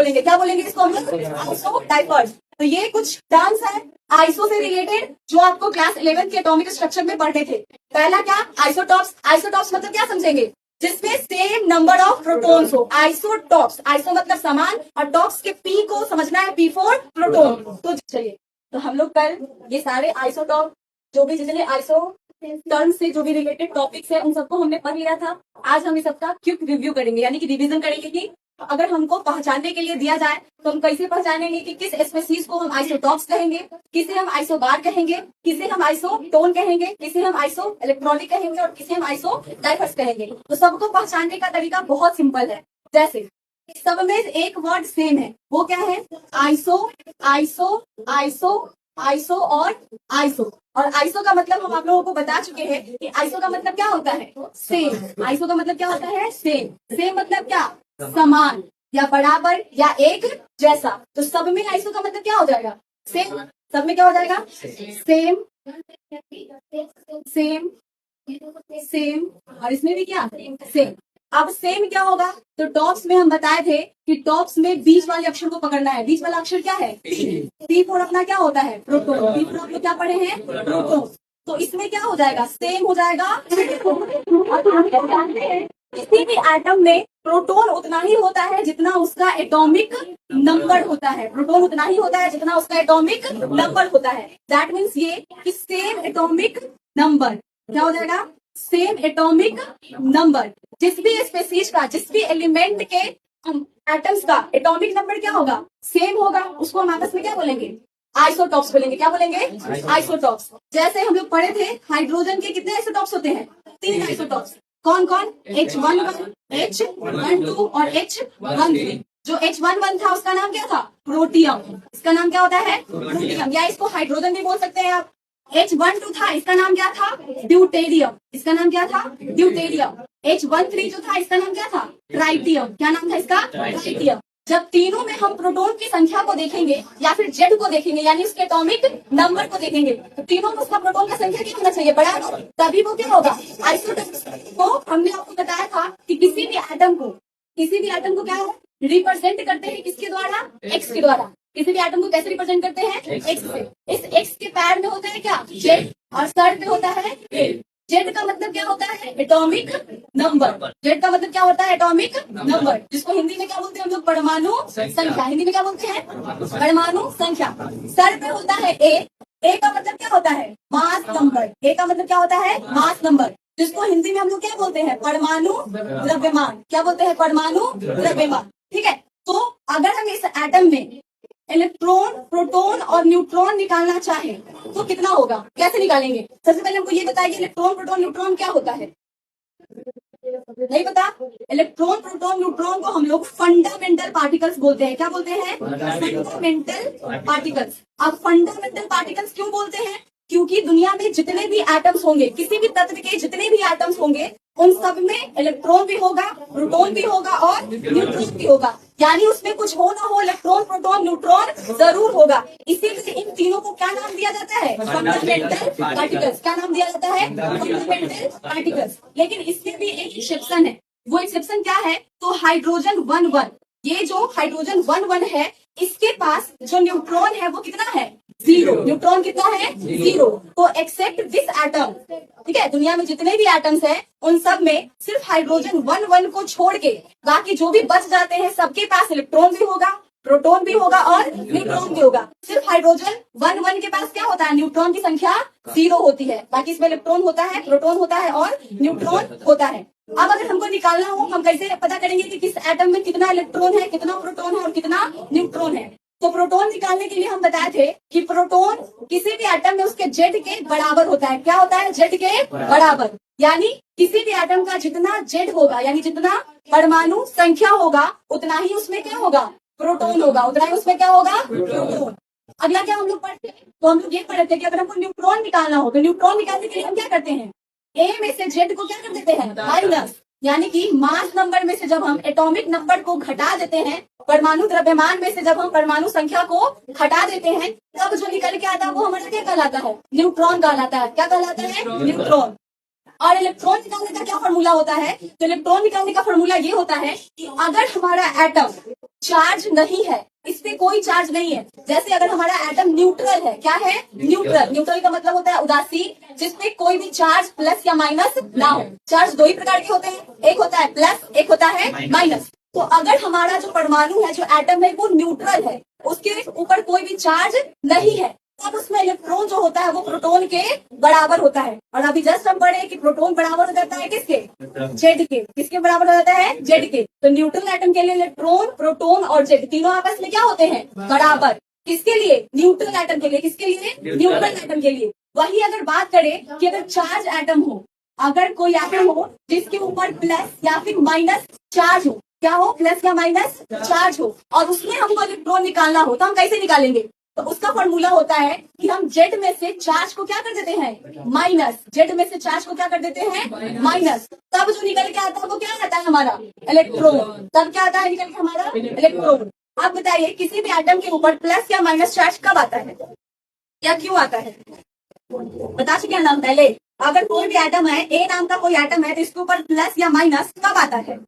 बोलेंगे, क्या बोलेंगे इसको हम लोग? आइसोटाइपर्स। तो ये कुछ टर्म्स है आइसो से रिलेटेड जो आपको क्लास 11 के एटॉमिक स्ट्रक्चर में पढ़े थे। पहला क्या? आइसोटॉप्स। आइसोटॉप्स मतलब क्या समझेंगे? जिसमें सेम नंबर ऑफ प्रोटॉन्स हो। आइसोटॉप्स, आइसो मतलब समान और टॉप्स के पी को समझना है, पी फॉर प्रोटॉन। तो चलिए, तो हम लोग कल ये सारे आइसोटॉप जो भी जितने आइसो टर्म से जो भी रिलेटेड टॉपिक्स है उन सबको हमने पढ़ लिया था। आज हम इस सबका क्विक रिव्यू करेंगे, यानी कि रिवीजन करेंगे कि अगर हमको पहचानने के लिए दिया जाए तो हम कैसे पहचानेंगे कि किस स्पेसीज को हम आइसोटॉप्स कहेंगे, किसे हम आइसोबार कहेंगे, किसे हम आइसोटोन कहेंगे, किसे हम आइसो इलेक्ट्रॉनिक कहेंगे और किसे हम आइसोडाइवर्स कहेंगे। तो सबको पहचानने का तरीका बहुत सिंपल है। जैसे सब में एक वर्ड सेम है, वो क्या है? आइसो, आइसो, आइसो, आइसो और आइसो। और आइसो का मतलब हम आप लोगों को बता चुके हैं कि आइसो का मतलब क्या होता है? सेम। आइसो का मतलब क्या होता है? सेम। सेम मतलब क्या? समान या बराबर या एक जैसा। तो सब में आइसो का मतलब क्या हो जाएगा? सेम। सब में क्या हो जाएगा? Same, same, same. और इसमें भी क्या? सेम। अब सेम क्या होगा? तो टॉप्स में हम बताए थे कि टॉप्स में बीच वाले अक्षर को पकड़ना है। बीच वाला अक्षर क्या है? पी फॉर अपना क्या होता है? प्रोटॉन। पी फॉर आप लोग क्या पढ़े हैं? प्रोटॉन। तो इसमें क्या हो जाएगा? सेम हो जाएगा। किसी भी एटम में प्रोटॉन उतना ही होता है जितना उसका एटॉमिक नंबर होता है। प्रोटॉन उतना ही होता है जितना उसका एटॉमिक नंबर होता है। दैट मीन्स ये कि सेम एटॉमिक नंबर क्या हो जाएगा? Same atomic number. जिस भी स्पेसीज का, जिस भी एलिमेंट के एटम्स का एटॉमिक नंबर क्या होगा? सेम होगा। उसको हम आपस में क्या बोलेंगे? आइसोटॉप्स बोलेंगे। क्या बोलेंगे? आइसोटॉप्स। जैसे हम लोग पढ़े थे हाइड्रोजन के कितने आइसोटॉप्स होते हैं? 3 आइसोटॉप्स। कौन कौन? H11, H12 और H13। जो H11 था उसका नाम क्या था? प्रोटियम। इसका नाम क्या होता है? प्रोटियम। या इसको हाइड्रोजन भी बोल सकते हैं आप। H12 था, इसका नाम क्या था? ड्यूटेरियम। इसका नाम क्या था? ड्यूटेरियम। H13 जो था इसका नाम क्या था? ट्राइटियम। क्या नाम था इसका? ट्राइटियम। जब तीनों में हम प्रोटॉन की संख्या को देखेंगे या फिर जेड को देखेंगे, यानी उसके एटॉमिक नंबर को देखेंगे, तो तीनों में उसका प्रोटॉन का संख्या क्या होना चाहिए? बराबर। तभी वो क्या होगा? आइसोटॉप्स। तो हमने आपको बताया था कि किसी भी एटम को क्या रिप्रेजेंट करते हैं? किसके द्वारा? एक्स के द्वारा। किसी भी एटम को कैसे रिप्रेजेंट करते हैं? एक्स से। इस एक्स के पैर में होता है क्या? जेड। और सर पे होता है ए। जेड का मतलब क्या होता है? Atomic number. जेड का मतलब क्या होता है? एटॉमिक नंबर, जिसको हिंदी में क्या बोलते हैं हम लोग? परमाणु संख्या। हिंदी में क्या बोलते हैं? परमाणु संख्या। सर पे होता है ए। ए का मतलब क्या होता है? Mass number. ए का मतलब क्या होता है? मास नंबर, जिसको हिंदी में हम लोग क्या बोलते हैं? परमाणु द्रव्यमान। क्या बोलते हैं? परमाणु द्रव्यमान। ठीक है। तो अगर हम इस एटम में इलेक्ट्रॉन, प्रोटॉन और न्यूट्रॉन निकालना चाहे तो कितना होगा? कैसे निकालेंगे? सबसे पहले हमको ये बताइए, इलेक्ट्रॉन, प्रोटॉन, न्यूट्रॉन क्या होता है? नहीं पता? इलेक्ट्रॉन, प्रोटॉन, न्यूट्रॉन को हम लोग फंडामेंटल पार्टिकल्स बोलते हैं। क्या बोलते हैं? Fundamental particles. अब फंडामेंटल पार्टिकल्स क्यों बोलते हैं? क्योंकि दुनिया में जितने भी एटम्स होंगे, किसी भी तत्व के जितने भी एटम्स होंगे, उन सब में इलेक्ट्रॉन भी होगा, प्रोटॉन भी होगा और न्यूट्रॉन भी होगा। यानी उसमें कुछ हो ना हो, इलेक्ट्रॉन, प्रोटॉन, न्यूट्रॉन जरूर होगा। इसीलिए इन तीनों को क्या नाम दिया जाता है? Fundamental particles. क्या नाम दिया जाता है? Fundamental particles. लेकिन इसमें भी एक एक्सेप्शन है। वो एक्सेप्शन क्या है? तो हाइड्रोजन 1-1। ये जो हाइड्रोजन 1-1 है, इसके पास जो न्यूट्रॉन है वो कितना है? 0। न्यूट्रॉन कितना है? 0। तो एक्सेप्ट दिस एटम, ठीक है, दुनिया में जितने भी एटम्स हैं उन सब में सिर्फ हाइड्रोजन 1-1 को छोड़ के बाकी जो भी बच जाते हैं सबके पास इलेक्ट्रॉन भी होगा, प्रोटॉन भी होगा और न्यूट्रॉन भी होगा। सिर्फ हाइड्रोजन 1-1 के पास क्या होता है? न्यूट्रॉन की संख्या 0 होती है। बाकी इसमें इलेक्ट्रॉन होता है, प्रोटॉन होता है और न्यूट्रॉन होता है। अब अगर हमको निकालना हो, हम कैसे पता करेंगे कि किस एटम में कितना इलेक्ट्रॉन है, कितना प्रोटॉन है और कितना न्यूट्रॉन है? तो प्रोटॉन निकालने के लिए हम बताए थे कि प्रोटॉन किसी भी एटम में उसके जेड के बराबर होता है। क्या होता है? जेड के बराबर। यानी किसी भी एटम का जितना जेड होगा, यानी जितना परमाणु संख्या होगा, उतना ही उसमें क्या होगा? प्रोटॉन होगा। उतना ही उसमें क्या होगा? प्रोटॉन। अगला क्या हम लोग पढ़ते हैं? तो हम लोग ये पढ़े थे कि अगर हमको न्यूट्रॉन निकालना हो तो न्यूट्रॉन निकालने के लिए हम क्या करते हैं? ए में से जेड को क्या कर देते हैं? माइनस। यानी कि मास नंबर में से जब हम एटॉमिक नंबर को घटा देते हैं, परमाणु द्रव्यमान में से जब हम परमाणु संख्या को घटा देते हैं, तब जो निकल के आता है वो हमारा क्या कहलाता है? न्यूट्रॉन कहलाता है। क्या कहलाता है? न्यूट्रॉन। और इलेक्ट्रॉन निकालने का क्या फॉर्मूला होता है? तो इलेक्ट्रॉन निकालने का फॉर्मूला ये होता है कि अगर हमारा एटम चार्ज नहीं है, इस पे कोई चार्ज नहीं है, जैसे अगर हमारा एटम न्यूट्रल है, क्या है? न्यूट्रल। न्यूट्रल का मतलब होता है उदासीन, जिसपे कोई भी चार्ज प्लस या माइनस ना हो। चार्ज दो ही प्रकार के होते हैं, एक होता है प्लस, एक होता है माइनस। तो अगर हमारा जो परमाणु है, जो एटम है, वो न्यूट्रल है, उसके ऊपर कोई भी चार्ज नहीं है, तब उसमें इलेक्ट्रॉन जो होता है वो प्रोटॉन के बराबर होता है। और अभी जस्ट हम पढ़े कि प्रोटॉन बराबर हो जाता है किसके? जेड के। किसके बराबर हो जाता है? जेड के। तो न्यूट्रल एटम के लिए इलेक्ट्रॉन, प्रोटॉन और जेड तीनों आपस में क्या होते हैं? बराबर। किसके लिए? न्यूट्रल एटम के लिए। किसके लिए? न्यूट्रल एटम के लिए। वही अगर बात करें कि अगर चार्ज एटम हो, अगर कोई एटम हो जिसके ऊपर प्लस या फिर माइनस चार्ज हो, क्या हो? प्लस या माइनस चार्ज हो, और उसमें हमको इलेक्ट्रॉन निकालना हो, तो हम कैसे निकालेंगे? तो उसका फॉर्मूला होता है कि हम जेड में से चार्ज को क्या कर देते हैं? माइनस। जेड में से चार्ज को क्या कर देते हैं? माइनस। तब जो निकल के आता है वो क्या आता है? हमारा इलेक्ट्रॉन। तब क्या आता है निकल के? हमारा इलेक्ट्रॉन। आप बताइए किसी भी एटम के ऊपर प्लस या माइनस चार्ज कब आता है या क्यों आता है? बता सकते हैं नाम पहले। अगर कोई भी एटम है, ए नाम का कोई एटम है, तो इसके ऊपर प्लस या माइनस कब आता है?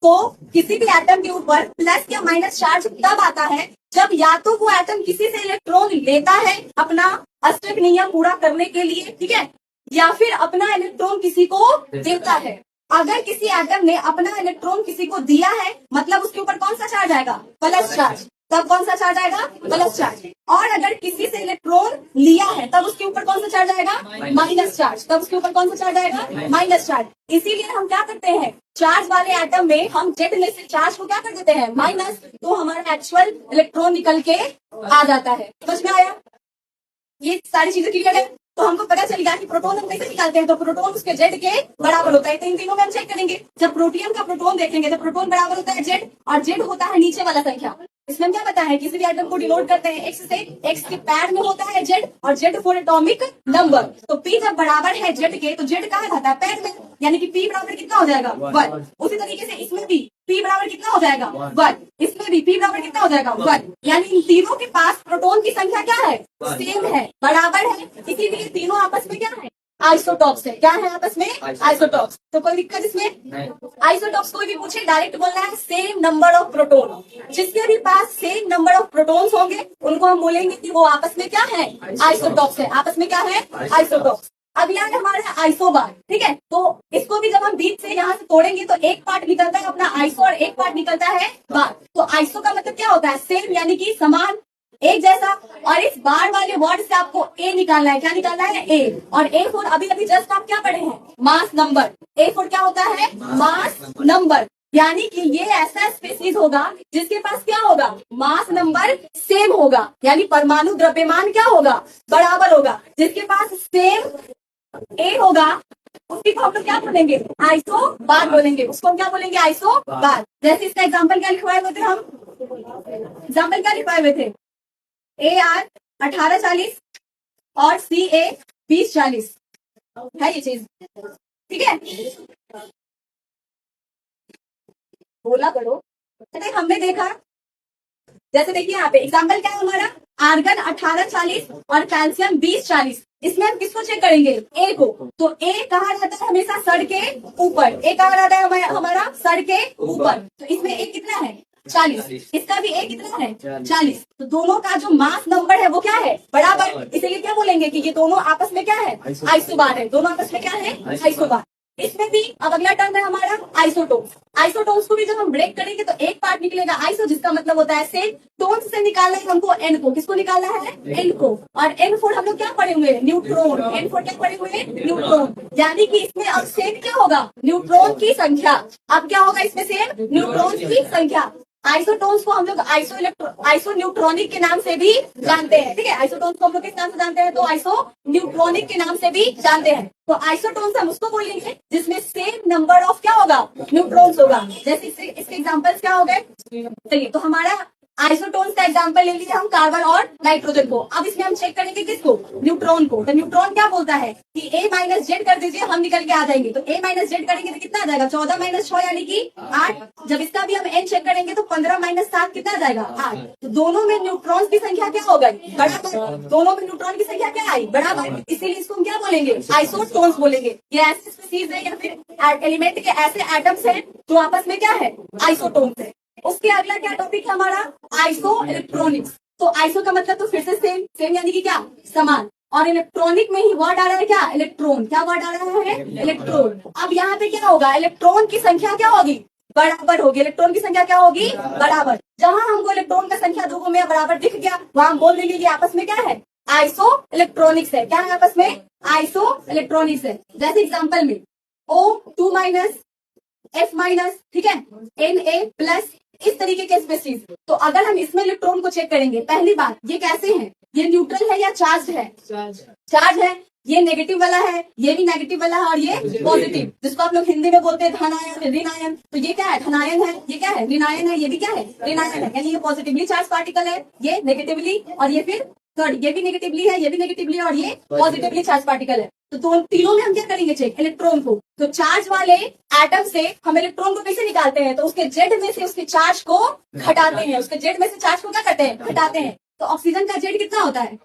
तो किसी भी एटम के ऊपर प्लस या माइनस चार्ज तब आता है जब या तो वो एटम किसी से इलेक्ट्रॉन लेता है अपना अष्टक नियम पूरा करने के लिए, ठीक है, या फिर अपना इलेक्ट्रॉन किसी को देता है। अगर किसी एटम ने अपना इलेक्ट्रॉन किसी को दिया है, मतलब उसके ऊपर कौन सा चार्ज आएगा? Plus charge. तब कौन सा चार्ज आएगा? Plus charge. और अगर किसी से इलेक्ट्रॉन लिया है, तब उसके ऊपर कौन सा चार्ज आएगा? Minus charge. तब उसके ऊपर कौन सा चार्ज आएगा? Minus charge. इसीलिए हम क्या करते हैं, चार्ज वाले एटम में हम जेड में से चार्ज को क्या कर देते हैं? माइनस। तो हमारा एक्चुअल इलेक्ट्रॉन निकल के आ जाता है। समझ में आया? ये सारी चीजें क्लियर है। तो हमको पता चल गया कि प्रोटॉन हम कैसे निकालते हैं। तो प्रोटॉन उसके जेड के बराबर होता है। तो इन तीनों में हम चेक करेंगे। जब प्रोटियम का प्रोटॉन देखेंगे तो प्रोटॉन बराबर होता है जेड, और जेड होता है नीचे वाला संख्या। इसमें हम क्या पता है, किसी भी आइटम को डिनोट करते हैं एक्स से। एक्स के पैर में होता है जेड, और जेड फॉर एटॉमिक नंबर। तो पी जब बराबर है जेड के, तो जेड कहाँ जाता है? पैर में। यानी कि पी बराबर कितना हो जाएगा? 1। उसी तरीके से इसमें भी पी बराबर कितना हो जाएगा? 1। इसमें भी पी बराबर कितना हो जाएगा? 1। यानी इन तीनों के पास प्रोटॉन की संख्या क्या है? सेम है, बराबर है। इसीलिए तीनों आपस में क्या है? आइसोटॉप्स है। क्या है आपस में? आइसोटॉप्स। तो कोई दिक्कत इसमें? आइसोटॉप्स कोई भी पूछे डायरेक्ट बोलना है सेम नंबर ऑफ प्रोटॉन। जिसके भी पास सेम नंबर ऑफ प्रोटॉन्स होंगे उनको हम बोलेंगे कि वो आपस में क्या है? आइसोटॉप्स है। आपस में क्या है? आइसोटॉप्स। अगला है हमारा आइसोबार, ठीक है। तो इसको भी जब हम बीच से यहाँ से तोड़ेंगे तो एक पार्ट निकलता है अपना आइसो और एक पार्ट निकलता है बार। तो आइसो का मतलब क्या होता है? सेम, यानी कि समान, एक जैसा। और इस बार वाले वर्ड से आपको ए निकालना है। क्या निकालना है? ए। और ए फॉर अभी अभी जस्ट आप क्या पढ़े हैं? Mass number. ए फॉर क्या होता है? Mass number. यानी कि ये ऐसा स्पीशीज होगा जिसके पास क्या होगा? मास नंबर सेम होगा। यानी परमाणु द्रव्यमान क्या होगा? बराबर होगा। जिसके पास सेम ए होगा उसकी को हम लोग क्या बोलेंगे? आइसो बार बोलेंगे। उसको हम क्या बोलेंगे? आइसो बार। जैसे इसका एग्जाम्पल क्या लिखवाए हुए थे हम? एग्जाम्पल क्या लिखवाए हुए थे? AR 1840 और CA 2040 है ये चीज, ठीक है। बोला करो। हमने देखा, जैसे देखिए यहाँ पे एग्जाम्पल क्या है हमारा? आर्गन 1840 और कैल्शियम 2040। इसमें हम किसको चेक करेंगे? ए को। तो ए कहाँ रहता है? हमेशा सर के ऊपर। ए कहाँ रहता है हमारा? सर के ऊपर। तो इसमें ए कितना है? 40। इसका भी ए कितना है? 40। तो दोनों का जो मास नंबर है वो क्या है? बराबर। इसीलिए क्या बोलेंगे कि ये दोनों आपस में क्या है? आइसोबार है। दोनों आपस में क्या है? आइसोबार। इसमें भी अब अगला टर्म है हमारा आइसोटोप्स। आइसोटोप्स को भी जब हम ब्रेक करेंगे तो एक पार्ट निकलेगा आइसो, जिसका मतलब होता है सेम। टोन्स से निकालना है हमको एन को। किसको निकालना है? एन को। और एन फोर हम लोग क्या पढ़े हुए? न्यूट्रॉन। एन फोर क्या पढ़े हुए? न्यूट्रॉन। यानी कि इसमें अब सेम क्या होगा? न्यूट्रॉन की संख्या। अब क्या होगा इसमें? सेम न्यूट्रॉन की संख्या। आइसोटोन्स को हम लोग आइसो न्यूट्रॉनिक के नाम से भी जानते हैं, ठीक है। आइसोटोन्स को हम लोग किस नाम से जानते हैं? तो आइसो न्यूट्रॉनिक के नाम से भी जानते हैं। तो आइसोटोन्स हम उसको बोलेंगे जिसमें सेम नंबर ऑफ क्या होगा? न्यूट्रॉन्स होगा। जैसे इसके एग्जांपल्स क्या हो गए? चलिए, तो हमारा आइसोटोन्स का एग्जांपल ले लीजिए हम कार्बन और नाइट्रोजन को। अब इसमें हम चेक करेंगे किसको, न्यूट्रॉन को। तो न्यूट्रॉन क्या बोलता है कि ए माइनस जेड कर दीजिए, हम निकल के आ जाएंगे। तो ए माइनस जेड करेंगे तो कितना आ जाएगा, 14 माइनस 6 यानी कि 8। जब इसका भी हम एन चेक करेंगे तो 15 माइनस 7 कितना आ जाएगा, 8। तो दोनों में न्यूट्रॉन्स की संख्या क्या हो गई, बराबर। दोनों में न्यूट्रॉन की संख्या क्या आई, बराबर। इसीलिए इसको हम क्या बोलेंगे, आइसोटोन्स बोलेंगे। ये ऐसे स्पीसीज है या फिर एलिमेंट के ऐसे एटम्स हैं जो आपस में क्या है, आइसोटोन्स है। उसके अगला क्या टॉपिक है हमारा, आइसो इलेक्ट्रॉनिक्स। तो आइसो का मतलब तो फिर से सेम, सेम यानी कि क्या, समान। और इलेक्ट्रॉनिक में ही वर्ड आ रहा है क्या, इलेक्ट्रॉन। क्या वर्ड आ रहा है, इलेक्ट्रॉन। अब यहाँ पे क्या होगा, इलेक्ट्रॉन की संख्या क्या होगी, बराबर होगी। इलेक्ट्रॉन की संख्या क्या होगी, बराबर। जहां हमको इलेक्ट्रॉन का संख्या दो में बराबर दिख गया, वहां हम बोल देंगे कि आपस में क्या है, आइसो इलेक्ट्रॉनिक्स है। क्या है आपस में, आइसो इलेक्ट्रॉनिक्स है। जैसे एग्जाम्पल में O2 माइनस F माइनस, ठीक है, Na प्लस, इस तरीके के स्पेसीज। तो अगर हम इसमें इलेक्ट्रॉन को चेक करेंगे, पहली बात ये कैसे हैं, ये न्यूट्रल है या चार्ज है, चार्ज है। ये नेगेटिव वाला है, ये भी नेगेटिव वाला है, और ये पॉजिटिव, जिसको आप लोग हिंदी में बोलते हैं धनायन ऋणायन। तो ये क्या है, धनायन है, ये क्या है, ऋणायन है, ये भी क्या है, ऋणायन है। यानी ये पॉजिटिवली चार्ज पार्टिकल है, ये नेगेटिवली, और ये फिर थर्ड, ये भी नेगेटिवली है, ये भी नेगेटिवली है, और ये पॉजिटिवली चार्ज पार्टिकल है। तो तीनों में हम क्या करेंगे चेक, इलेक्ट्रॉन को। तो चार्ज वाले एटम से हम इलेक्ट्रॉन को कैसे निकालते हैं, तो उसके जेड में से उसके चार्ज को घटाते हैं। उसके जेड में से चार्ज को क्या करते हैं, घटाते हैं। तो ऑक्सीजन का जेड कितना होता है,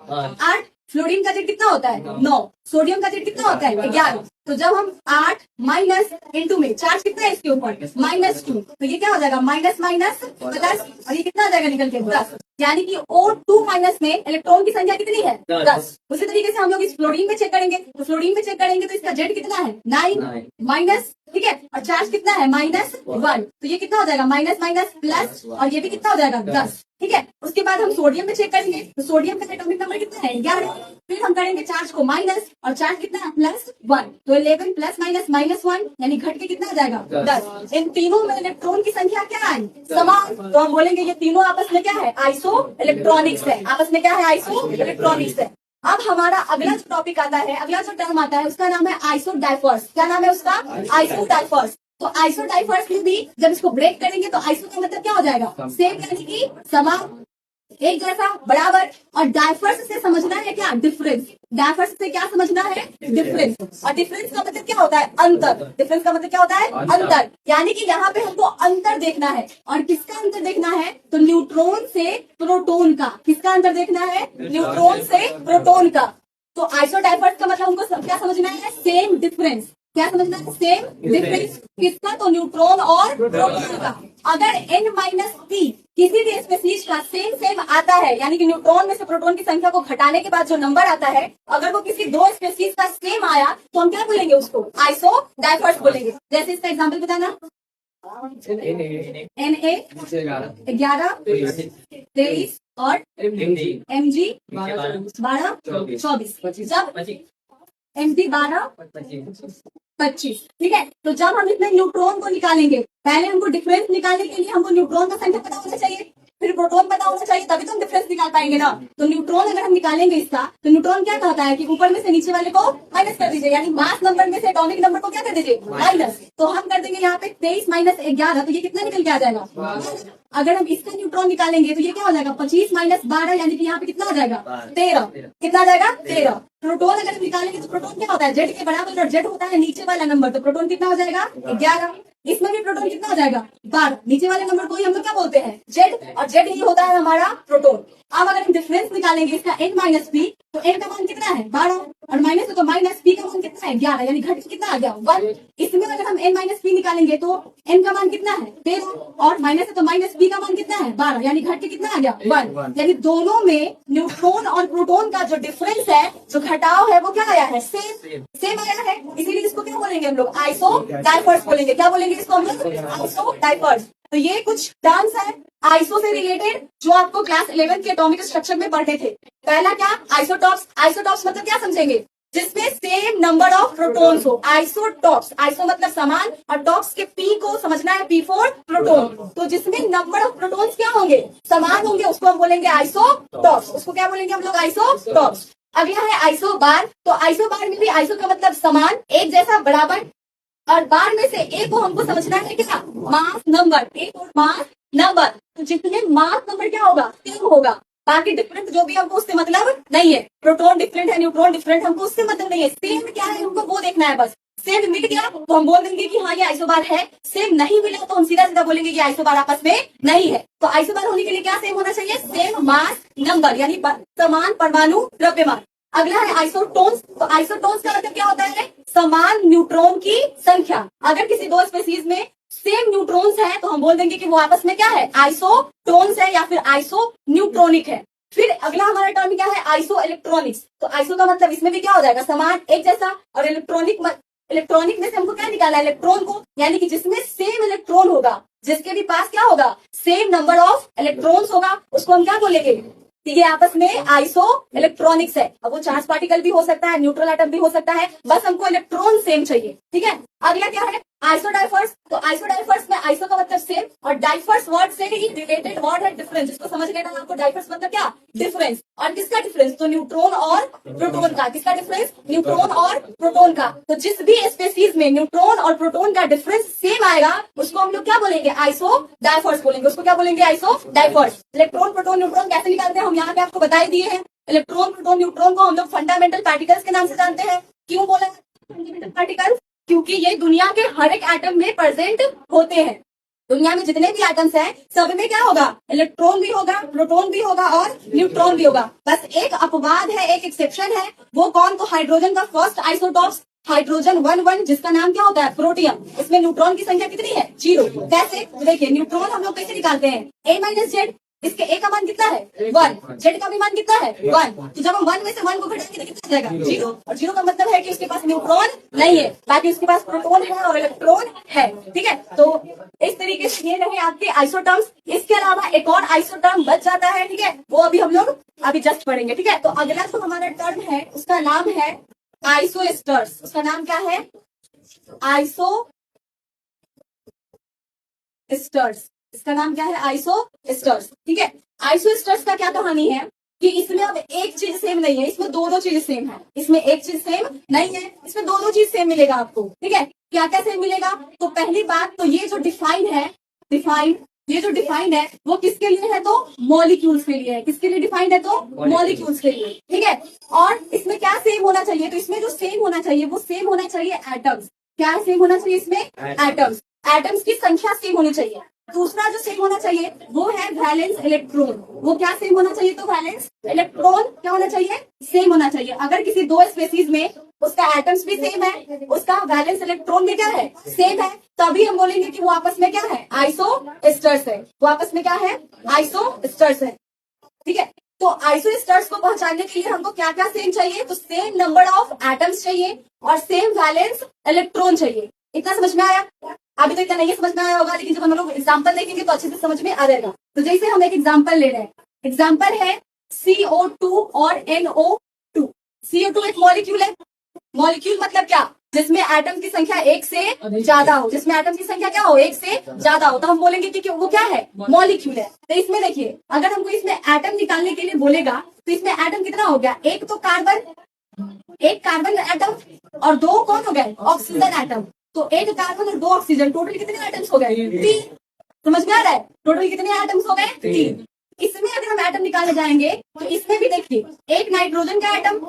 8। फ्लोरीन का जेड कितना होता है, 9। सोडियम का जेड कितना होता है, 11। तो जब हम 8 माइनस इंटू में चार्ज कितना है इसके ऊपर, -2, तो ये क्या हो जाएगा, माइनस माइनस प्लस, और ये कितना आ जाएगा निकल के, 10। यानी कि O2 माइनस में इलेक्ट्रॉन की संख्या कितनी है, 10। उसी तरीके से हम लोग इस फ्लोरीन में चेक करेंगे। तो फ्लोरीन में चेक करेंगे तो इसका जेड कितना है, 9 माइनस, ठीक है, और चार्ज कितना है, -1। तो ये कितना हो जाएगा, माइनस माइनस प्लस, और ये भी कितना हो जाएगा, 10, ठीक है। उसके बाद हम सोडियम में चेक करेंगे। तो सोडियम का एटॉमिक नंबर कितना है, 11। फिर हम करेंगे चार्ज को माइनस, और चार्ज कितना है, +1। तो 11 प्लस माइनस -1 यानी घट के कितना आ जाएगा, 10। इन तीनों में इलेक्ट्रॉन की संख्या क्या आई, समान। तो हम बोलेंगे ये तीनों आपस में क्या है, आइसो इलेक्ट्रॉनिक्स है। आपस में क्या है, आइसो इलेक्ट्रॉनिक्स है। अब हमारा अगला जो टॉपिक आता है, अगला जो टर्म आता है, उसका नाम है आइसोडाइफर्स। क्या नाम है उसका, आइसोडाइफर्स। तो आइसोडाइफर्स में भी जब इसको ब्रेक करेंगे तो आइसो का मतलब क्या हो जाएगा, सेम यानी कि समान, एक जैसा, बराबर। और डाइफर्स से समझना है क्या, डिफरेंस। डाइफर्स से क्या समझना है, डिफरेंस। और डिफरेंस का मतलब क्या होता है, अंतर। डिफरेंस का मतलब क्या होता है, अंतर। यानी कि यहाँ पे हमको अंतर देखना है। और किसका अंतर देखना है, तो न्यूट्रॉन से प्रोटॉन का। किसका अंतर देखना है, न्यूट्रॉन से प्रोटॉन का। तो आइसोडाइफर्स का मतलब हमको क्या समझना है, सेम डिफरेंस। क्या समझना है, सेम डिफरेंस। किसका, तो न्यूट्रॉन और प्रोटॉन का। अगर n-p किसी भी स्पेसीज का सेम आता है, यानी कि न्यूट्रॉन में से प्रोटॉन की संख्या को घटाने के बाद जो नंबर आता है, अगर वो किसी दो स्पेसीज का सेम आया तो हम क्या बोलेंगे, उसको आइसोडाइफर्स बोलेंगे। जैसे इसका एग्जांपल बताना, Na 11 23 और Mg 12 24। जब Mg 12 25, ठीक है। तो जब हम इसमें न्यूट्रॉन को निकालेंगे, पहले हमको डिफरेंस निकालने के लिए हमको न्यूट्रॉन का संख्या पता होना चाहिए, फिर प्रोटॉन पता होना चाहिए, तभी तो हम डिफरेंस निकाल पाएंगे ना। तो न्यूट्रॉन अगर हम निकालेंगे इसका, तो न्यूट्रॉन क्या कहता है कि ऊपर में से नीचे वाले को माइनस कर दीजिए, यानी मास नंबर में से एटॉमिक नंबर को क्या कर दीजिए, माइनस। तो हम कर देंगे यहाँ पे 23 माइनस 11, तो ये कितना निकल के आ जाएगा। अगर हम इसका न्यूट्रॉन निकालेंगे तो ये क्या हो जाएगा, 25 माइनस 12, यानी कि यहाँ पे कितना आ जाएगा, 13। कितना आ जाएगा, 13। प्रोटॉन अगर हम निकालेंगे तो प्रोटॉन क्या होता है, जेड के बराबर, और जेड होता है नीचे वाला नंबर, तो प्रोटॉन कितना हो जाएगा, 11। इसमें भी प्रोटॉन कितना हो जाएगा, 12। नीचे वाले नंबर को ही हम लोग क्या बोलते हैं, जेड, और जेड ही होता है हमारा प्रोटॉन। अब अगर हम डिफरेंस निकालेंगे इसका n-p, तो n का मान कितना है, 12, और माइनस तो माइनस p का मान कितना है, 11, यानी घट कितना आ गया, 1। इसमें अगर हम n-p निकालेंगे तो n का मान कितना है, 13, और माइनस तो माइनस p का मान कितना है, 12, यानी घट के कितना आ गया, 1। यानी दोनों में न्यूट्रॉन और प्रोटॉन का जो डिफरेंस है, जो घटाव है, वो क्या आया है, सेम आया है। इसीलिए इसको क्या बोलेंगे हम लोग, आइसोडाइफर्स बोलेंगे। क्या बोलेंगे इसको हम लोग, आइसोडाइफर्स। तो ये कुछ टर्म्स है आइसो से रिलेटेड जो आपको क्लास 11 के एटॉमिक स्ट्रक्चर में पढ़े थे। पहला क्या, आइसोटॉप्स। आइसोटॉप्स मतलब क्या समझेंगे, जिसमें सेम नंबर ऑफ प्रोटॉन्स हो। आइसोटॉप्स, आइसो मतलब समान, और टॉप्स के पी को समझना है, P फॉर प्रोटॉन। तो जिसमें नंबर ऑफ प्रोटॉन्स क्या होंगे, समान होंगे, उसको हम बोलेंगे आइसोटॉप्स। उसको क्या बोलेंगे हम लोग, आइसोटॉप्स। अगला है आइसो बार। तो आइसो बार में भी आइसो का मतलब समान, एक जैसा, बराबर, और बार में से एक को हमको समझना है क्या, मास नंबर, एक और मास नंबर। तो जितने मास नंबर क्या होगा, सेम होगा। बाकी डिफरेंट जो भी हमको उससे मतलब नहीं है। प्रोटॉन डिफरेंट है, न्यूट्रॉन डिफरेंट, हमको उससे मतलब नहीं है। सेम क्या है हमको वो देखना है बस। सेम मिल गया तो हम बोल देंगे कि हाँ ये आइसोबार है। सेम नहीं मिला तो हम सीधा सीधा बोलेंगे कि आइसोबार आपस में नहीं है। तो आइसोबार होने के लिए क्या सेम होना चाहिए, सेम मास नंबर, यानी समान परमाणु द्रव्यमान। अगला है आइसोटोन्स। तो आइसोटोन्स का मतलब क्या होता है, समान न्यूट्रॉन की संख्या। अगर किसी दो स्पीशीज में सेम न्यूट्रॉन्स है तो हम बोल देंगे कि वो आपस में क्या है, आइसोटोन्स है या फिर आइसो न्यूट्रॉनिक है। फिर अगला हमारा टर्म क्या है, आइसो इलेक्ट्रॉनिक्स। तो आइसो का मतलब इसमें भी क्या हो जाएगा, समान एक जैसा। और इलेक्ट्रॉनिक, इलेक्ट्रॉनिक में से हमको क्या निकाला है, इलेक्ट्रॉन को, यानी कि जिसमें सेम इलेक्ट्रॉन होगा, जिसके भी पास क्या होगा, सेम नंबर ऑफ इलेक्ट्रॉन्स होगा, उसको हम क्या बोलेंगे, ये आपस में आइसो इलेक्ट्रॉनिक्स है। अब वो चार्ज पार्टिकल भी हो सकता है, न्यूट्रल एटम भी हो सकता है, बस हमको इलेक्ट्रॉन सेम चाहिए। ठीक है, अगला क्या है, आइसोडाइफर्स। तो आइसोडाइफर्स में आइसो का मतलब सेम और डाइफर्स वर्ड से ही रिलेटेड वर्ड है डिफरेंस। इसको समझ लेना आपको, डाइफर्स मतलब क्या, डिफरेंस। और किसका डिफरेंस, तो न्यूट्रॉन और प्रोटॉन का। किसका डिफरेंस, न्यूट्रॉन और प्रोटॉन का। तो जिस भी स्पेसीज में न्यूट्रॉन और प्रोटॉन का डिफरेंस सेम आएगा उसको हम लोग क्या बोलेंगे, आइसो डाइफर्स बोलेंगे। उसको क्या बोलेंगे, आइसो डाइफर्स। इलेक्ट्रॉन प्रोटॉन न्यूट्रॉन कैसे निकालते हैं हम यहाँ पे आपको बता ही दिए हैं। इलेक्ट्रॉन प्रोटॉन न्यूट्रॉन को हम लोग फंडामेंटल पार्टिकल्स के नाम से जानते हैं। क्यों बोला फंडामेंटल पार्टिकल्स, क्योंकि ये दुनिया के हर एक एटम में प्रेजेंट होते हैं। दुनिया में जितने भी एटम्स हैं सब में क्या होगा, इलेक्ट्रॉन भी होगा, प्रोटॉन भी होगा और न्यूट्रॉन भी होगा। बस एक अपवाद है, एक एक्सेप्शन है। वो कौन, तो हाइड्रोजन का फर्स्ट आइसोटॉप्स हाइड्रोजन 1 जिसका नाम क्या होता है, प्रोटियम। इसमें न्यूट्रॉन की संख्या कितनी है, 0। कैसे, देखिए न्यूट्रॉन हम लोग कैसे निकालते हैं, A-Z। इसके ए का मान कितना है, 1। जेड का भी मान कितना है, 1। तो जब हम 1 में से 1 को घटाएंगे तो कितना जाएगा, 0। और 0 का मतलब है कि उसके पास न्यूट्रॉन नहीं है, बाकी उसके पास प्रोटॉन है और इलेक्ट्रॉन है। ठीक है, तो इस तरीके से ये रहे आपके आइसोटर्म्स। इसके अलावा एक और आइसोटर्म बच जाता है, ठीक है, वो अभी हम लोग अभी जस्ट पढ़ेंगे। ठीक है, तो अगला जो हमारा टर्म है उसका नाम है आइसोएस्टर्स। उसका नाम क्या है, आइसोएस्टर्स। इसका नाम क्या है, आइसोएस्टर्स। ठीक है, आइसोएस्टर्स का क्या कहानी है कि इसमें अब एक चीज सेम नहीं है, इसमें दो चीज सेम है। इसमें एक चीज सेम नहीं है, इसमें दो चीज सेम मिलेगा आपको। ठीक है, क्या क्या सेम मिलेगा, तो पहली बात तो ये जो डिफाइन है, ये जो डिफाइंड है वो किसके लिए है, तो मॉलिक्यूल्स के लिए है। किसके लिए डिफाइंड है, तो मॉलिक्यूल्स के लिए। ठीक है, और इसमें क्या सेम होना चाहिए, तो इसमें जो सेम होना चाहिए वो सेम होना चाहिए एटम्स। क्या सेम होना चाहिए इसमें, एटम्स। एटम्स की संख्या सेम होनी चाहिए। दूसरा जो सेम होना चाहिए वो है वैलेंस इलेक्ट्रॉन। वो क्या सेम होना चाहिए, तो वैलेंस इलेक्ट्रॉन क्या होना चाहिए, सेम होना चाहिए। अगर किसी दो स्पेसीज में उसका एटम्स भी सेम है, उसका वैलेंस इलेक्ट्रॉन भी क्या है, सेम है, तभी हम बोलेंगे कि वो आपस में क्या है, आइसोएस्टर्स है। वो आपस में क्या है, आइसोएस्टर्स है। ठीक है, तो आइसोएस्टर्स को पहचानने के लिए हमको क्या क्या सेम चाहिए, तो सेम नंबर ऑफ एटम्स चाहिए और सेम वैलेंस इलेक्ट्रॉन चाहिए। इतना समझ में आया, अभी तो इतना नहीं समझ में आया होगा, लेकिन जब हम लोग एग्जाम्पल देखेंगे तो अच्छे से समझ में आ जाएगा। तो जैसे हम एक एग्जाम्पल ले रहे हैं, एग्जाम्पल है CO2 और NO2। CO2 एक मॉलिक्यूल है। मॉलिक्यूल मतलब क्या, जिसमें एटम की संख्या एक से ज्यादा हो, जिसमें एटम की संख्या क्या हो, एक से ज्यादा हो, तो हम बोलेंगे कि वो क्या है, मॉलिक्यूल है। तो इसमें देखिए, अगर हमको इसमें एटम निकालने के लिए बोलेगा तो इसमें एटम कितना हो गया, एक तो कार्बन, एक कार्बन एटम और दो कौन हो गए, ऑक्सीजन एटम। तो एक कार्बन और दो ऑक्सीजन, टोटल कितने एटम्स हो गए, 3। समझ में आ रहा है, टोटल कितने एटम्स हो गए, 3। इसमें अगर हम एटम निकालने जाएंगे तो इसमें भी देखिए, एक नाइट्रोजन का एटम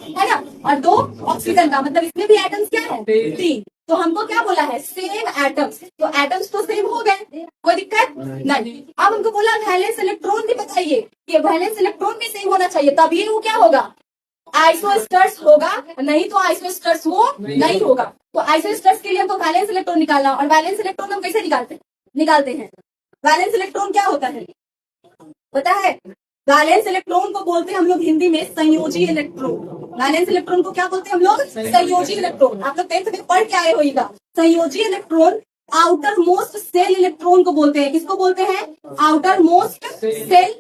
है ना और दो ऑक्सीजन का, मतलब इसमें भी एटम्स क्या है, 3। तो हमको क्या बोला है, सेम एटम्स। तो एटम्स तो सेम हो गए, कोई दिक्कत नहीं। अब हमको बोला वैलेंस इलेक्ट्रॉन भी बताइए, कि वैलेंस इलेक्ट्रॉन भी सेम होना चाहिए, तभी वो क्या होगा, आइसोएस्टर्स होगा, नहीं तो आइसोएस्टर्स वो नहीं होगा। तो आइसोएस्टर्स के लिए हमको वैलेंस इलेक्ट्रॉन निकालना, और वैलेंस इलेक्ट्रॉन हम कैसे निकालते हैं। वैलेंस इलेक्ट्रॉन क्या होता है पता है, वैलेंस इलेक्ट्रॉन को बोलते हैं हम लोग हिंदी में संयोजी इलेक्ट्रॉन। वैलेंस इलेक्ट्रॉन को क्या बोलते हैं हम लोग, संयोजी इलेक्ट्रॉन। आप लोग 10th में पढ़ के आए होइएगा। संयोजी electron outermost shell electron को बोलते हैं। किसको बोलते हैं, outermost shell,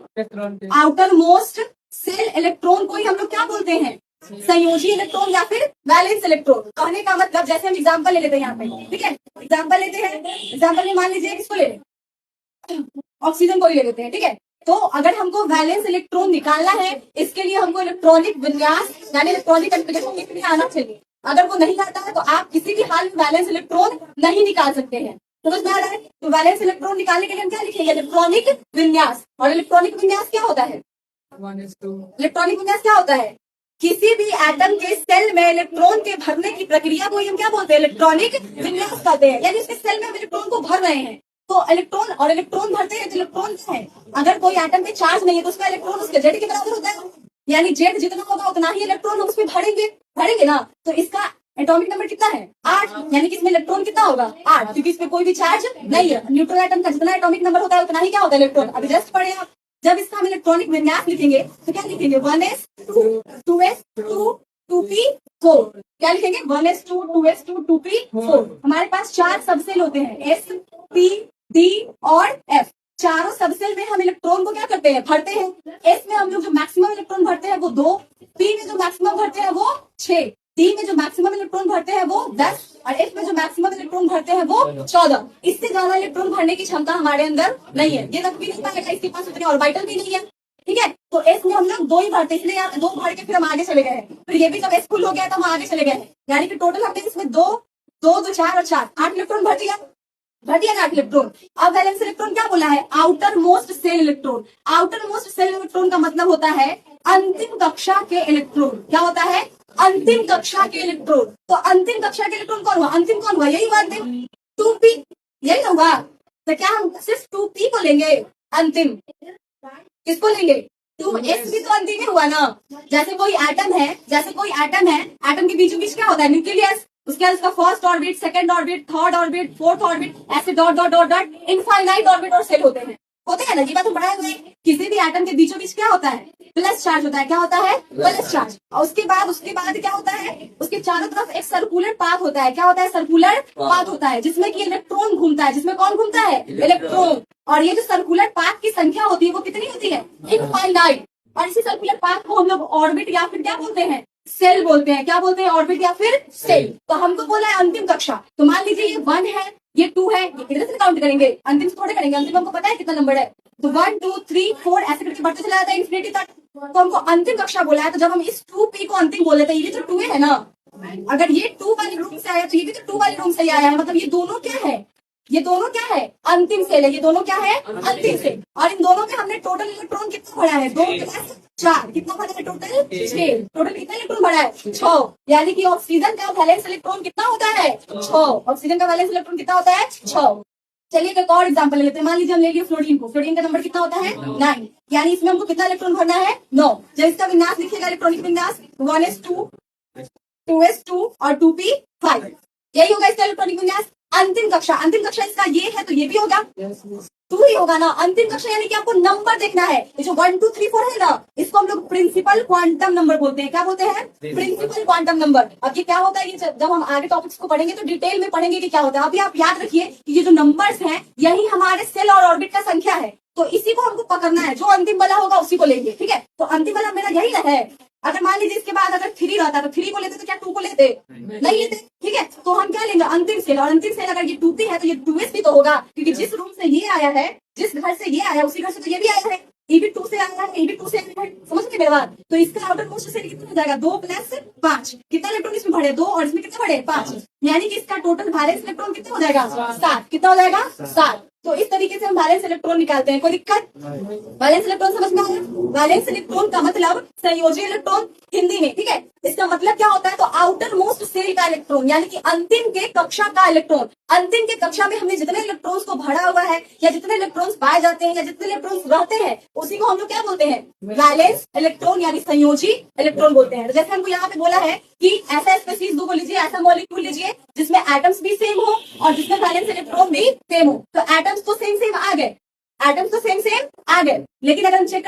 outermost shell electron को ही हम लोग क्या बोलते हैं, संयोजी इलेक्ट्रॉन या फिर वैलेंस इलेक्ट्रॉन। कहने का मतलब, जैसे हम एग्जांपल ले लेते हैं यहाँ पे, ठीक है, एग्जांपल लेते हैं। एग्जांपल में मान लीजिए किसको ले लें, ऑक्सीजन को ही ले लेते हैं। ठीक है, तो अगर हमको वैलेंस इलेक्ट्रॉन निकालना है, इसके लिए हमको इलेक्ट्रॉनिक विन्यास यानी इलेक्ट्रॉनिक कॉन्फ़िगरेशन आना चाहिए। अगर वो नहीं आता है तो आप किसी भी हाल में वैलेंस इलेक्ट्रॉन नहीं निकाल सकते हैं। समझ में आ रहा है? तो वैलेंस इलेक्ट्रॉन निकालने के लिए हम क्या लिखेंगे? इलेक्ट्रॉनिक विन्यास। और इलेक्ट्रॉनिक विन्यास क्या होता है? इलेक्ट्रॉनिक विन्यास क्या होता है? किसी भी एटम के सेल में इलेक्ट्रॉन के भरने की प्रक्रिया को हम क्या बोलते हैं? इलेक्ट्रॉनिक विन्यास कहते हैं। यानी उसके सेल में हम इलेक्ट्रॉन को भर रहे हैं। तो इलेक्ट्रॉन और इलेक्ट्रॉन भरते हैं तो इलेक्ट्रॉन क्या है? अगर कोई एटम पे चार्ज नहीं है तो उसका इलेक्ट्रॉन उसके जेड के बराबर होता है। यानी जेड जितना होगा उतना ही इलेक्ट्रॉन हम उसमें भरेंगे ना। तो इसका एटॉमिक नंबर कितना है? 8। यानी कि इसमें इलेक्ट्रॉन कितना होगा? 8, क्योंकि इसमें कोई भी चार्ज नहीं है। न्यूट्रल एटम का जितना एटॉमिक नंबर होता है उतना ही क्या होता है? इलेक्ट्रॉन। अभी जस्ट पढ़े आप। जब इसका हम इलेक्ट्रॉनिक विन्यास लिखेंगे तो क्या लिखेंगे? 1s2 2s2 2p4। क्या लिखेंगे? 1s2 2s2 2p4। हमारे पास 4 सबसेल होते हैं, s p d और f। चारों सबसेल में हम इलेक्ट्रॉन को क्या करते हैं? भरते हैं। एस में हम लोग जो मैक्सिमम इलेक्ट्रॉन भरते हैं वो 2, पी में जो मैक्सिमम भरते हैं वो 6, डी में जो मैक्सिमम इलेक्ट्रॉन भरते हैं वो 10 और एफ में जो मैक्सिमम इलेक्ट्रॉन भरते हैं वो 14। इससे ज्यादा इलेक्ट्रॉन भरने की क्षमता हमारे अंदर नहीं है। ये तक भी नहीं पाएगा, इसके पास उतने ऑर्बिटल भी नहीं है। ठीक है, तो एस में हम लोग 2 ही भरते, इसलिए यहाँ 2 भर के फिर हम आगे चले गए हैं। फिर ये भी जब एस फुल हो गया तो हम आगे चले गए हैं। यानी कि टोटल हमने इसमें 2 2 2 4 और 4 8 इलेक्ट्रॉन भर दिया ना 8 इलेक्ट्रॉन। अब वैलेंस इलेक्ट्रॉन क्या बोला है? Outer most shell electron. Outermost shell electron का मतलब होता है अंतिम कक्षा के इलेक्ट्रॉन। क्या होता है? अंतिम कक्षा के इलेक्ट्रॉन। तो अंतिम कक्षा के इलेक्ट्रॉन कौन हुआ? अंतिम कौन हुआ? यही हुआ अंतिम 2p, यही हुआ। तो क्या हम सिर्फ 2p को लेंगे? अंतिम किसको लेंगे? 2s भी तो अंतिम ही हुआ ना। जैसे कोई एटम है, एटम के बीचों बीच क्या होता है? न्यूक्लियस। उसके बाद उसका first orbit, second orbit, third orbit, fourth orbit, ऐसे dot dot dot dot infinite orbit और सेल होते हैं ना। ये बात हम पढ़ाए हुए। किसी भी एटम के बीचों बीच क्या होता है? प्लस चार्ज होता है। क्या होता है? Plus charge. और उसके बाद क्या होता है? उसके चारों तरफ एक सर्कुलर पाथ होता है। क्या होता है? सर्कुलर पाथ होता है, जिसमें कि इलेक्ट्रॉन घूमता है। जिसमें कौन घूमता है? इलेक्ट्रॉन। और ये जो सर्कुलर पाथ की संख्या होती है वो कितनी होती है? इनफाइनाइट। और इसी सर्कुलर पाथ को हम लोग ऑर्बिट या फिर क्या बोलते हैं? सेल बोलते हैं। क्या बोलते हैं? ऑर्बिट या फिर सेल। तो हमको बोला है अंतिम कक्षा। तो मान लीजिए ये 1 है, ये 2 है, ये किधर से काउंट करेंगे? अंतिम से थोड़े करेंगे। अंतिम हमको पता है कितना नंबर है। तो 1 2 3 4 ऐसे करके बढ़ते चला जाता है इंफिनिटी तक। तो हमको अंतिम कक्षा बोला है। तो जब हम इस 2p को अंतिम बोले थे, ये तो 2 है ना। अगर ये 2 वाले रूम से आया तो ये भी तो 2 वाले रूम से ही आया है। मतलब ये दोनों क्या है? ये दोनों क्या है? अंतिम सेल है। ये दोनों क्या है? अंतिम सेल। और इन दोनों में हमने टोटल इलेक्ट्रॉन कितना भरा है? 2 + 4। कितना भरा है? टोटल 6। टोटल कितना इलेक्ट्रॉन भरा है? 6। यानी कि ऑक्सीजन का वैलेंस इलेक्ट्रॉन कितना होता है? 6। ऑक्सीजन का वैलेंस इलेक्ट्रॉन कितना होता है? 6। चलिए एक और एग्जांपल ले लेते हैं। मान लीजिए हम ले लिए फ्लोरीन को। फ्लोरीन का नंबर कितना होता है? 9। यानी इसमें हमको कितना इलेक्ट्रॉन भरना है? 9। जब इसका विन्यास लिखिएगा, इलेक्ट्रॉनिक विन्यास 1s2 2s2 और 2p5। यही होगा इसका इलेक्ट्रॉनिक विन्यास। अंतिम कक्षा इसका ये है तो ये भी होगा 2 ही होगा ना। अंतिम कक्षा यानी कि आपको नंबर देखना है। ये जो 1 2 3 4 है ना, इसको हम लोग प्रिंसिपल क्वांटम नंबर बोलते हैं। क्या बोलते हैं? Principal quantum number. अब ये क्या होता है? ये जब हम आगे टॉपिक्स को पढ़ेंगे तो डिटेल में पढ़ेंगे कि क्या होता है। अभी आप याद रखिए कि ये जो नंबर्स हैं यही हमारे सेल और ऑर्बिट का संख्या है। तो इसी को हमको पकड़ना है। जो अंतिम वाला होगा उसी को लेंगे। ठीक है, तो अंतिम वाला मेरा यही है। अगर मान लीजिए इसके बाद अगर 3 रहता तो 3 को लेते तो क्या 2 को लेते? नहीं लेते। ठीक है, तो हम क्या लेंगे? अंतिम सेल। और अंतिम सेल अगर ये 2p है तो ये 2s भी तो होगा, क्योंकि जिस रूम से ये आया है, जिस घर से ये आया उसी घर से तो ये भी आया है। ये भी 2 से आया है, ये भी 2 से आया है। समझ गए मेरी बात? तो इसका आउटर मोस्ट सेल कितना हो जाएगा? 2 + 5। कितना इलेक्ट्रॉन इसमें भरे? 2 और इसमें कितना भरे? 5। यानी कि इसका टोटल वैलेंस इलेक्ट्रॉन कितना हो जाएगा? 7। कितना हो जाएगा? 7। तो इस तरीके से हम वैलेंस इलेक्ट्रॉन निकालते हैं। कोई दिक्कत? वैलेंस इलेक्ट्रॉन समझ में आया? वैलेंस इलेक्ट्रॉन का मतलब संयोजी इलेक्ट्रॉन हिंदी में। ठीक है, इसका मतलब क्या होता है? तो आउटर मोस्ट सेल का इलेक्ट्रॉन, यानी कि अंतिम के कक्षा का इलेक्ट्रॉन। अंतिम के कक्षा में हमने जितने इलेक्ट्रॉन्स को भरा हुआ है या जितने इलेक्ट्रॉन्स पाए जाते हैं या जितने इलेक्ट्रॉन्स रहते हैं उसी को हम लोग क्या बोलते हैं? वैलेंस इलेक्ट्रॉन यानी संयोजी इलेक्ट्रॉन बोलते हैं। तो जैसे हमको यहाँ पे बोला है कि ऐसा स्पीशीज को लीजिए, ऐसा मॉलिक्यूल लीजिए जिसमें एटम्स भी सेम हो और जिसमें वैलेंस इलेक्ट्रॉन भी सेम हो। तो एटम्स तो सेम आ गए, लेकिन अगर हम चेक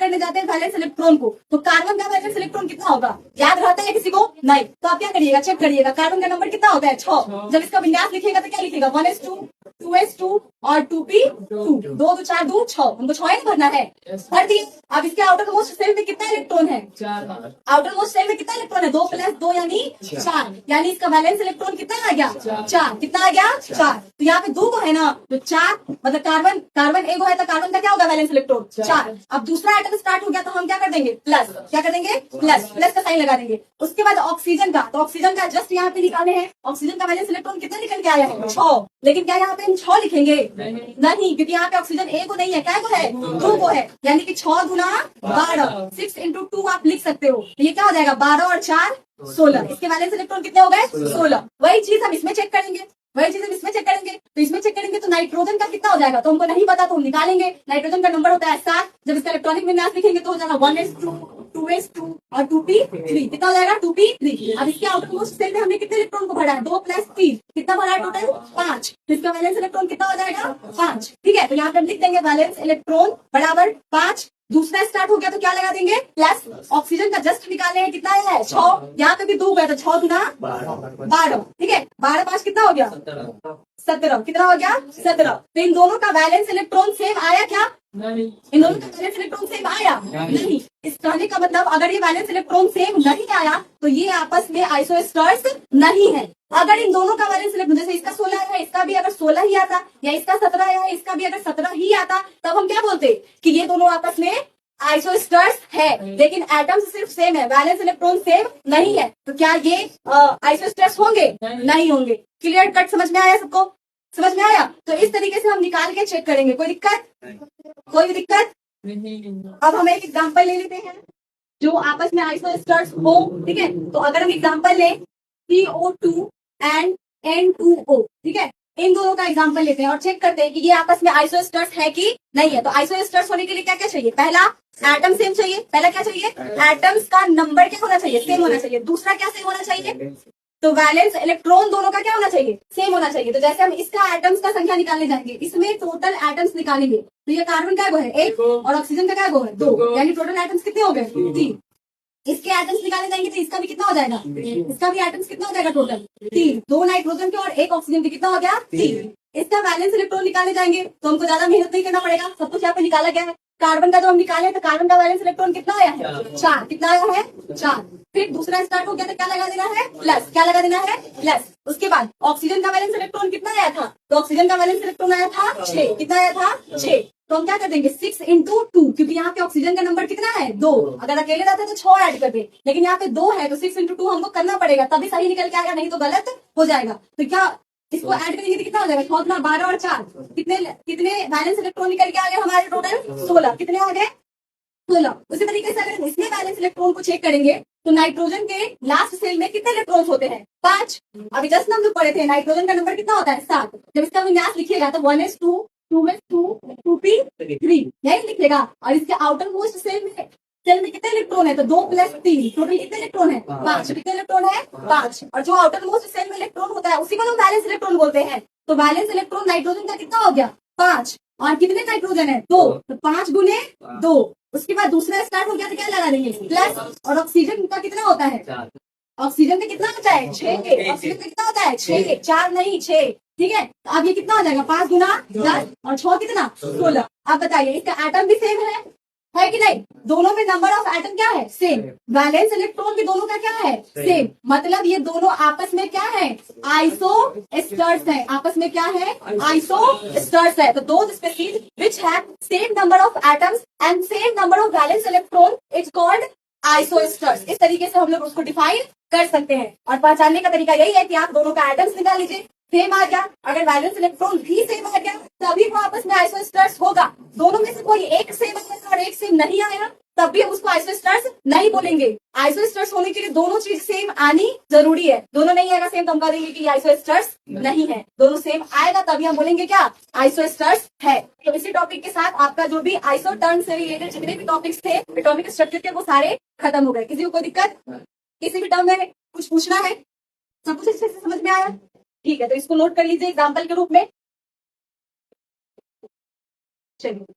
करने जाते हैं वैलेंस इलेक्ट्रॉन को, तो कार्बन का वैलेंस इलेक्ट्रॉन कितना होगा? याद रहता है किसी को? नहीं। तो आप क्या करिएगा? चेक करिएगा कार्बन का नंबर कितना होता है? 6। जब इसका विन्यास लिखिएगा तो क्या लिखिएगा? 1s2 2s2 और 2p2। 2 2 4 2 6। हमको 6 ही भरना है। भर दिए। अब इसके आउटर मोस्ट सेल में कितना इलेक्ट्रॉन है? 4। आउटर मोस्ट सेल में कितना इलेक्ट्रॉन है? 2 + 2 यानी 4। यानी इसका वैलेंस इलेक्ट्रॉन कितना आ गया? 4। कितना आ गया? 4। तो यहाँ पे 2 को है ना, तो 4 मतलब कार्बन एक है तो कार्बन का क्या होगा? Valence electron 4। अब दूसरा एटम स्टार्ट हो गया तो हम क्या कर देंगे? प्लस। क्या कर देंगे? प्लस का साइन लगा देंगे। उसके बाद ऑक्सीजन का, तो ऑक्सीजन का जस्ट यहाँ पे निकाले हैं। ऑक्सीजन का वैलेंस इलेक्ट्रॉन कितना निकल के आया है? 6। लेकिन क्या यहाँ पे हम 6 लिखेंगे? नहीं, क्योंकि यहाँ पे ऑक्सीजन ए को नहीं है, क्या को है? 2 को है, यानी कि 6 गुना 12, 6 इंटू 2 आप लिख सकते हो। तो ये क्या हो जाएगा? 12 और 4 16। इसके वैलेंस इलेक्ट्रॉन कितने हो गए? 16। वही चीज हम इसमें चेक करेंगे, वही चीज हम इसमें चेक करेंगे। तो इसमें चेक करेंगे तो नाइट्रोजन का कितना हो जाएगा? तो हमको नहीं पता, तो हम निकालेंगे। नाइट्रोजन का नंबर होता है 7। जब इसका इलेक्ट्रॉनिक विन्यास लिखेंगे तो हो जाएगा 1s2, 2s2 और 2p3। कितना हो जाएगा? 2p3। अब इसके आउटर मोस्ट सेल में हमने कितने इलेक्ट्रॉन को भरा है? 2 + 3, कितना भरा है टोटल? 5। इसका वैलेंस इलेक्ट्रॉन कितना हो जाएगा? 5। ठीक है, तो यहाँ पे हम लिख देंगे वैलेंस इलेक्ट्रॉन बराबर 5। दूसरा स्टार्ट हो गया तो क्या लगा देंगे? प्लस। ऑक्सीजन का जस्ट निकाले हैं, कितना है? 6। यहाँ पे भी 2 गया तो 6 गुना 12। ठीक है, 12 5 कितना हो गया? 17। कितना हो गया? 17। तो इन दोनों का वैलेंस इलेक्ट्रॉन सेम आया क्या? नहीं। इन दोनों का वैलेंस इलेक्ट्रॉन सेम आया? नहीं। इस कहने का मतलब अगर ये वैलेंस इलेक्ट्रॉन सेम नहीं आया तो ये आपस में आइसोस्टर्स नहीं है। अगर इन दोनों का वैलेंस इलेक्ट्रॉन, जैसे इसका 16 है, इसका भी अगर 16 ही आता, या इसका 17 है, इसका भी अगर 17 ही आता, तब हम क्या बोलते कि ये दोनों आपस में आइसोस्टर्स है। लेकिन एटम्स सिर्फ सेम है, वैलेंस इलेक्ट्रॉन सेम नहीं है, तो क्या ये आइसोस्टर्स होंगे? नहीं होंगे। Clear cut? समझ में आया सबको? समझ में आया? तो इस तरीके से हम निकाल के चेक करेंगे। कोई दिक्कत? कोई दिक्कत? अब हम एक एग्जांपल ले लेते हैं जो आपस में आइसोस्टर्स हो। ठीक है, तो अगर हम एग्जांपल लें CO2 एंड N2O, ठीक है, इन दोनों का एग्जांपल लेते हैं और चेक करते हैं कि ये आपस में आइसोस्टर्स है कि नहीं है। तो आइसोस्टर्स होने के लिए क्या क्या चाहिए? पहला, एटम सेम चाहिए। पहला क्या चाहिए? एटम्स का नंबर क्या होना चाहिए? सेम होना चाहिए। दूसरा क्या सेम होना चाहिए? तो वैलेंस इलेक्ट्रॉन दोनों का क्या होना चाहिए? सेम होना चाहिए। तो जैसे हम इसका एटम्स का संख्या निकालने जाएंगे, इसमें टोटल एटम्स निकालेंगे, तो ये कार्बन का गो है 1 और ऑक्सीजन का क्या गो है 2, यानी टोटल एटम्स कितने हो गए? 3। इसके एटम्स निकाले जाएंगे तो इसका भी कितना हो जाएगा? इसका भी एटम्स कितना हो जाएगा? टोटल 3। 2 नाइट्रोजन के और 1 ऑक्सीजन के, कितना हो गया? 3। इसका वैलेंस इलेक्ट्रॉन निकाले जाएंगे तो हमको ज्यादा मेहनत नहीं करना पड़ेगा, सब कुछ यहाँ पे निकाला गया है। कार्बन का जो हम निकाले तो कार्बन का वैलेंस इलेक्ट्रॉन कितना आया है? 4। कितना आया है? 4। फिर दूसरा स्टार्ट हो गया तो क्या लगा देना है? प्लस। क्या लगा देना है? प्लस। उसके बाद ऑक्सीजन का वैलेंस इलेक्ट्रॉन कितना आया था? तो ऑक्सीजन का वैलेंस इलेक्ट्रॉन आया था 6। कितना आया था? 6। तो हम क्या कर देंगे? 6 इंटू 2, क्योंकि यहाँ पे ऑक्सीजन का नंबर कितना है? 2। अगर अकेले रहते तो 6 ऐड करते, लेकिन यहाँ पे 2 है तो 6 इंटू 2 हमको करना पड़ेगा, तभी सही निकल के आएगा, नहीं तो गलत हो जाएगा। तो क्या इसको ऐड करेंगे तो कितना हो जाएगा? 6 गुना 12 और 4, कितने कितने वैलेंस इलेक्ट्रॉन निकल के आ गए हमारे? टोटल 16। कितने आ गए? 16। उसी तरीके से अगर इसमें बैलेंस इलेक्ट्रॉन को चेक करेंगे तो नाइट्रोजन के लास्ट सेल में कितने इलेक्ट्रॉन्स होते हैं? 5। अभी जस्ट हम लोग पढ़े थे नाइट्रोजन का नंबर कितना होता है? 7। जब इसका विन्यास लिखिएगा तो 1s2, 2s2, 2p3 यही लिखेगा। और इसके आउटर मोस्ट सेल में कितने इलेक्ट्रॉन है? तो 2 + 3, टोटल कितने इलेक्ट्रॉन है? 5। कितने इलेक्ट्रॉन है? 5। और जो आउटर मोस्ट सेल में इलेक्ट्रॉन होता है उसी को हम बैलेंस इलेक्ट्रॉन बोलते हैं। तो बैलेंस इलेक्ट्रॉन नाइट्रोजन का कितना हो गया? 5। और कितने नाइट्रोजन है? 2। तो 5 गुने 2। उसके बाद दूसरा स्टार्ट हो गया तो क्या लगा देंगे? प्लस। और ऑक्सीजन का कितना होता है? ऑक्सीजन का कितना होता है? 6। ऑक्सीजन का कितना होता है? 6। 4 नहीं 6। ठीक है, तो अब ये कितना हो जाएगा? 5 गुना 10 और 6 कितना? 16। अब बताइए इसका एटम भी सेम है कि नहीं? दोनों में नंबर ऑफ एटम क्या है? सेम। वैलेंस इलेक्ट्रॉन भी दोनों का क्या है? सेम। मतलब ये दोनों आपस में क्या है? आइसोस्टर्स है। आपस में क्या है? आइसोस्टर्स है। तो those species which have same number of atoms and same number of valence electron is called isosters. इस तरीके से हम लोग उसको डिफाइन कर सकते हैं। और पहचानने का तरीका यही है कि आप दोनों का एटम्स निकाल लीजिए, सेम आ गया। अगर वैलेंस इलेक्ट्रॉन भी सेम आ गया तभी वो आपस में आइसोस्टर्स होगा। दोनों में से कोई एक सेम आया और एक सेम नहीं आया तब भी हम उसको आइसोस्टर्स नहीं बोलेंगे। आइसोस्टर्स होने के लिए दोनों चीज सेम आनी जरूरी है। दोनों नहीं आएगा सेम तो हम कह देंगे कि आइसोस्टर्स नहीं है। दोनों सेम आएगा तभी हम बोलेंगे क्या? आइसोस्टर्स है। तो इसी टॉपिक के साथ आपका जो भी आइसो टर्म से रिलेटेड जितने भी टॉपिक्स थे एटॉमिक स्ट्रक्चर के वो सारे खत्म हो गए। किसी को कोई दिक्कत? किसी भी टर्म में कुछ पूछना है? सब कुछ अच्छे से समझ में आया? ठीक है, तो इसको नोट कर लीजिए एग्जाम्पल के रूप में। चलिए।